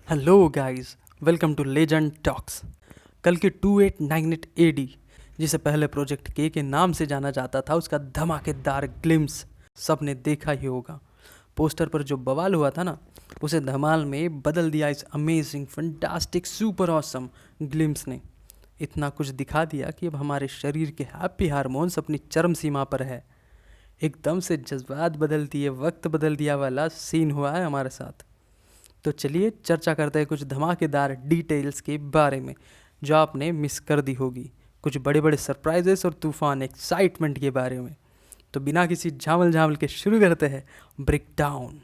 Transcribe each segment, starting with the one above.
Hello guys, welcome to Legend Talks. कल के 2898 AD, जिसे पहले प्रोजेक्ट के नाम से जाना जाता था, उसका धमाकेदार ग्लिम्स सबने देखा ही होगा। पोस्टर पर जो बवाल हुआ था ना, उसे धमाल में बदल दिया इस amazing fantastic super awesome glimpse ने। इतना कुछ दिखा दिया कि अब हमारे शरीर के हैप्पी हार्मोन्स अपनी चरम सीमा पर है। एकदम से जज्बात बदल दिए, वक्त बदल दिया वाला सीन हुआ है हमारे साथ। तो चलिए चर्चा करते हैं कुछ धमाकेदार डिटेल्स के बारे में जो आपने मिस कर दी होगी, कुछ बड़े बड़े सरप्राइजेस और तूफान एक्साइटमेंट के बारे में। तो बिना किसी झामल झामल के शुरू करते हैं ब्रेक डाउन।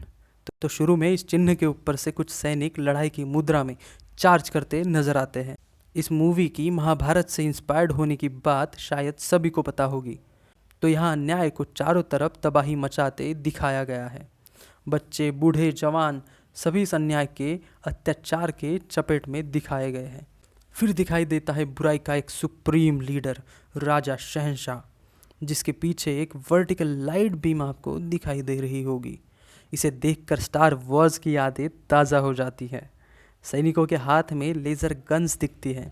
तो शुरू में इस चिन्ह के ऊपर से कुछ सैनिक लड़ाई की मुद्रा में चार्ज करते नजर आते हैं। इस मूवी की महाभारत से इंस्पायर्ड होने की बात शायद सभी को पता होगी। तो यहाँ अन्याय को चारों तरफ तबाही मचाते दिखाया गया है। बच्चे, बूढ़े, जवान सभी इस अन्याय के अत्याचार के चपेट में दिखाए गए हैं। फिर दिखाई देता है बुराई का एक सुप्रीम लीडर, राजा शहंशाह, जिसके पीछे एक वर्टिकल लाइट बीम आपको दिखाई दे रही होगी। इसे देखकर स्टार वॉर्स की यादें ताज़ा हो जाती है। सैनिकों के हाथ में लेज़र गन्स दिखती हैं।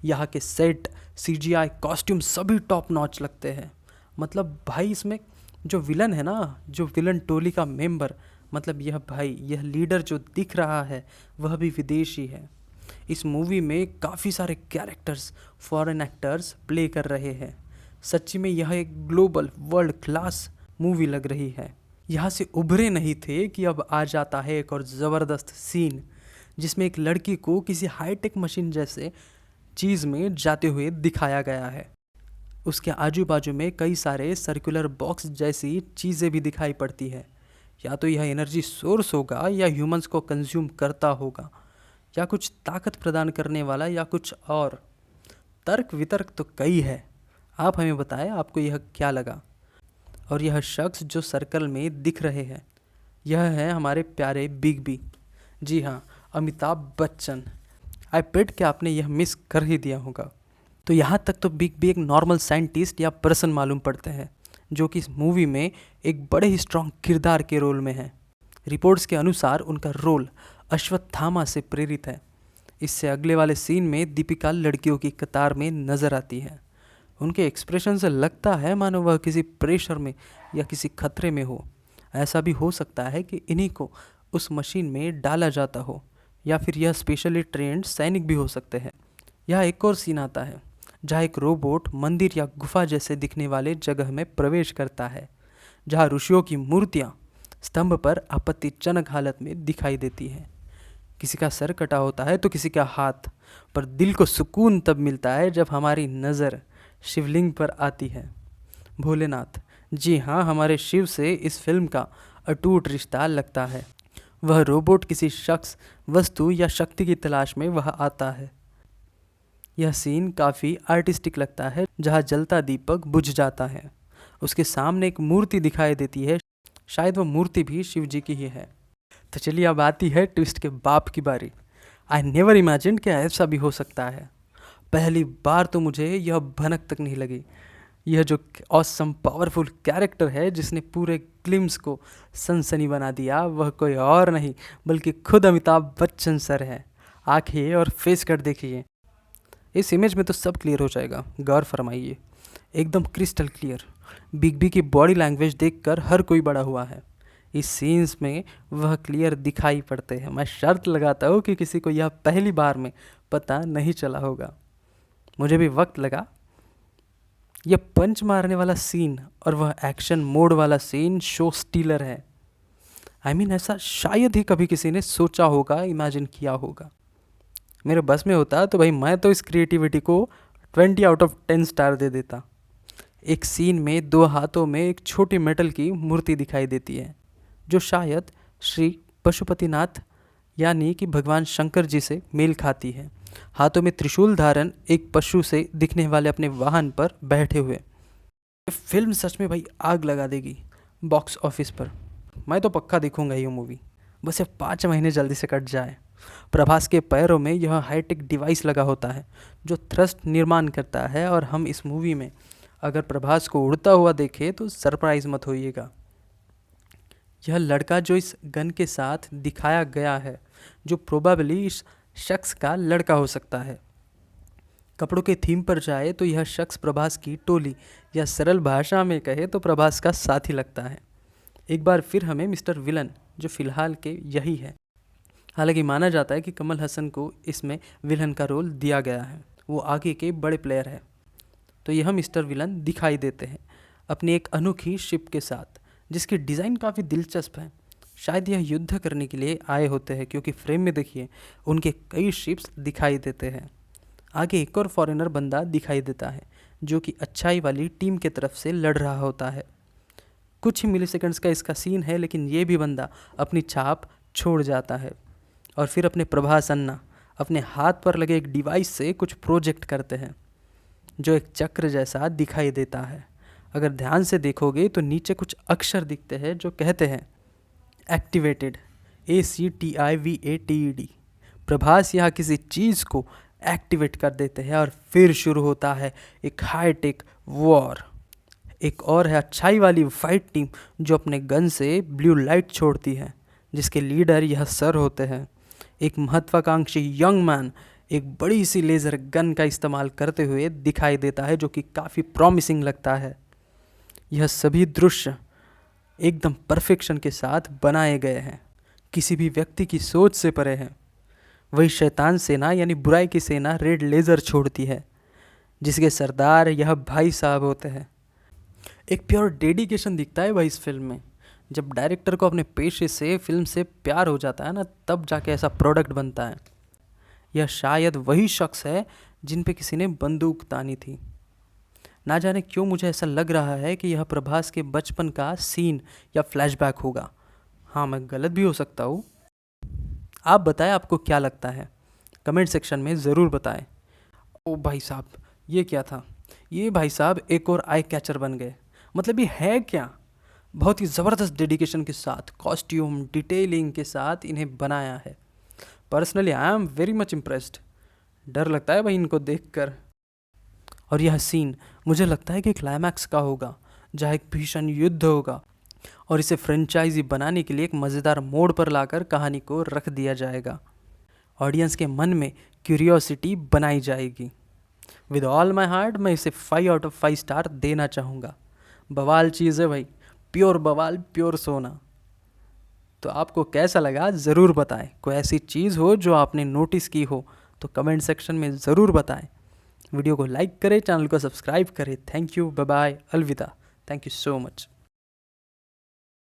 यहाँ के सेट, सीजीआई, कॉस्ट्यूम सभी टॉप नॉच लगते हैं। मतलब भाई इसमें जो विलन है ना, जो विलन टोली का मेंबर, मतलब यह भाई, यह लीडर जो दिख रहा है वह भी विदेशी है। इस मूवी में काफ़ी सारे कैरेक्टर्स फॉरेन एक्टर्स प्ले कर रहे हैं। सच्ची में यह एक ग्लोबल वर्ल्ड क्लास मूवी लग रही है। यहाँ से उभरे नहीं थे कि अब आ जाता है एक और ज़बरदस्त सीन, जिसमें एक लड़की को किसी हाईटेक मशीन जैसे चीज़ में जाते हुए दिखाया गया है। उसके आजू बाजू में कई सारे सर्कुलर बॉक्स जैसी चीज़ें भी दिखाई पड़ती है। या तो यह एनर्जी सोर्स होगा, या ह्यूमंस को कंज्यूम करता होगा, या कुछ ताकत प्रदान करने वाला, या कुछ और। तर्क वितर्क तो कई है। आप हमें बताएं आपको यह क्या लगा। और यह शख्स जो सर्कल में दिख रहे हैं, यह है हमारे प्यारे बिग बी। जी हाँ, अमिताभ बच्चन। आई बेट कि आपने यह मिस कर ही दिया होगा। तो यहाँ तक तो बिग बी एक नॉर्मल साइंटिस्ट या पर्सन मालूम पड़ते हैं, जो कि इस मूवी में एक बड़े ही स्ट्रॉन्ग किरदार के रोल में है। रिपोर्ट्स के अनुसार उनका रोल अश्वत्थामा से प्रेरित है। इससे अगले वाले सीन में दीपिका लड़कियों की कतार में नजर आती है। उनके एक्सप्रेशन से लगता है मानो वह किसी प्रेशर में या किसी खतरे में हो। ऐसा भी हो सकता है कि इन्हीं को उस मशीन में डाला जाता हो, या फिर यह स्पेशली ट्रेंड सैनिक भी हो सकते हैं। यह एक और सीन आता है जहाँ एक रोबोट मंदिर या गुफा जैसे दिखने वाले जगह में प्रवेश करता है, जहाँ ऋषियों की मूर्तियाँ स्तंभ पर आपत्तिजनक हालत में दिखाई देती हैं। किसी का सर कटा होता है तो किसी का हाथ, पर दिल को सुकून तब मिलता है जब हमारी नज़र शिवलिंग पर आती है। भोलेनाथ, जी हाँ, हमारे शिव से इस फिल्म का अटूट रिश्ता लगता है। वह रोबोट किसी शख्स, वस्तु या शक्ति की तलाश में वह आता है। यह सीन काफ़ी आर्टिस्टिक लगता है, जहाँ जलता दीपक बुझ जाता है। उसके सामने एक मूर्ति दिखाई देती है, शायद वह मूर्ति भी शिव जी की ही है। तो चलिए अब आती है ट्विस्ट के बाप की बारी। आई नेवर इमेजिन कि ऐसा भी हो सकता है। पहली बार तो मुझे यह भनक तक नहीं लगी। यह जो ऑसम पावरफुल कैरेक्टर है जिसने पूरे ग्लिम्स को सनसनी बना दिया, वह कोई और नहीं बल्कि खुद अमिताभ बच्चन सर है। आंखें और फेस कट देखिए। इस इमेज में तो सब क्लियर हो जाएगा, गौर फरमाइए, एकदम क्रिस्टल क्लियर। बिग बी की बॉडी लैंग्वेज देखकर हर कोई बड़ा हुआ है। इस सीन्स में वह क्लियर दिखाई पड़ते हैं। मैं शर्त लगाता हूँ कि किसी को यह पहली बार में पता नहीं चला होगा। मुझे भी वक्त लगा। यह पंच मारने वाला सीन और वह एक्शन मोड वाला सीन शो स्टीलर है। आई मीन ऐसा शायद ही कभी किसी ने सोचा होगा, इमेजिन किया होगा। मेरे बस में होता तो भाई मैं तो इस क्रिएटिविटी को 20 आउट ऑफ 10 स्टार दे देता। एक सीन में दो हाथों में एक छोटी मेटल की मूर्ति दिखाई देती है, जो शायद श्री पशुपतिनाथ यानी कि भगवान शंकर जी से मेल खाती है। हाथों में त्रिशूल धारण एक पशु से दिखने वाले अपने वाहन पर बैठे हुए। फिल्म सच में भाई आग लगा देगी बॉक्स ऑफिस पर। मैं तो पक्का देखूंगा ये मूवी, बस ये 5 महीने जल्दी से कट जाए। प्रभास के पैरों में यह हाईटेक डिवाइस लगा होता है जो थ्रस्ट निर्माण करता है, और हम इस मूवी में अगर प्रभास को उड़ता हुआ देखें तो सरप्राइज मत होइएगा। यह लड़का जो इस गन के साथ दिखाया गया है जो प्रोबेबली इस शख्स का लड़का हो सकता है। कपड़ों के थीम पर जाए तो यह शख्स प्रभास की टोली या सरल भाषा में कहे तो प्रभास का साथी लगता है। एक बार फिर हमें मिस्टर विलन, जो फिलहाल के यही है। हालांकि माना जाता है कि कमल हसन को इसमें विलन का रोल दिया गया है, वो आगे के बड़े प्लेयर हैं। तो यह मिस्टर विलन दिखाई देते हैं अपनी एक अनोखी शिप के साथ, जिसकी डिज़ाइन काफ़ी दिलचस्प है। शायद यह युद्ध करने के लिए आए होते हैं, क्योंकि फ्रेम में देखिए उनके कई शिप्स दिखाई देते हैं। आगे एक और फॉरेनर बंदा दिखाई देता है, जो कि अच्छाई वाली टीम के तरफ से लड़ रहा होता है। कुछ ही मिलीसेकंड्स का इसका सीन है, लेकिन ये भी बंदा अपनी छाप छोड़ जाता है। और फिर अपने प्रभास अन्ना अपने हाथ पर लगे एक डिवाइस से कुछ प्रोजेक्ट करते हैं, जो एक चक्र जैसा दिखाई देता है। अगर ध्यान से देखोगे तो नीचे कुछ अक्षर दिखते हैं जो कहते हैं एक्टिवेटेड, ACTIVATED। प्रभास यहाँ किसी चीज़ को एक्टिवेट कर देते हैं और फिर शुरू होता है एक हाईटेक वॉर। एक और है अच्छाई वाली फाइट टीम, जो अपने गन से ब्लू लाइट छोड़ती है, जिसके लीडर यह सर होते हैं। एक महत्वाकांक्षी यंग मैन एक बड़ी सी लेज़र गन का इस्तेमाल करते हुए दिखाई देता है, जो कि काफ़ी प्रॉमिसिंग लगता है। यह सभी दृश्य एकदम परफेक्शन के साथ बनाए गए हैं, किसी भी व्यक्ति की सोच से परे हैं। वही शैतान सेना यानी बुराई की सेना रेड लेज़र छोड़ती है, जिसके सरदार यह भाई साहब होते हैं। एक प्योर डेडिकेशन दिखता है भाई इस फिल्म में। जब डायरेक्टर को अपने पेशे से फिल्म से प्यार हो जाता है ना, तब जाके ऐसा प्रोडक्ट बनता है। यह शायद वही शख्स है जिन पे किसी ने बंदूक तानी थी। ना जाने क्यों मुझे ऐसा लग रहा है कि यह प्रभास के बचपन का सीन या फ्लैशबैक होगा। हाँ, मैं गलत भी हो सकता हूँ। आप बताएं आपको क्या लगता है, कमेंट सेक्शन में ज़रूर बताएं। ओ भाई साहब, ये क्या था? ये भाई साहब एक और आई कैचर बन गए। मतलब ये है क्या? बहुत ही ज़बरदस्त डेडिकेशन के साथ, कॉस्ट्यूम डिटेलिंग के साथ इन्हें बनाया है। Personally I am very much impressed. डर लगता है भाई इनको देखकर। और यह सीन मुझे लगता है कि क्लाइमैक्स का होगा, जहाँ एक भीषण युद्ध होगा और इसे फ्रेंचाइजी बनाने के लिए एक मज़ेदार मोड़ पर लाकर कहानी को रख दिया जाएगा। ऑडियंस के मन में क्यूरियोसिटी बनाई जाएगी। विद ऑल माई हार्ट मैं इसे 5 आउट ऑफ 5 स्टार देना चाहूँगा। बवाल चीज़ है भाई, प्योर बवाल, प्योर सोना। तो आपको कैसा लगा ज़रूर बताएं। कोई ऐसी चीज़ हो जो आपने नोटिस की हो तो कमेंट सेक्शन में ज़रूर बताएं। वीडियो को लाइक करें, चैनल को सब्सक्राइब करें। थैंक यू, बाय बाय, अलविदा। Thank you so much.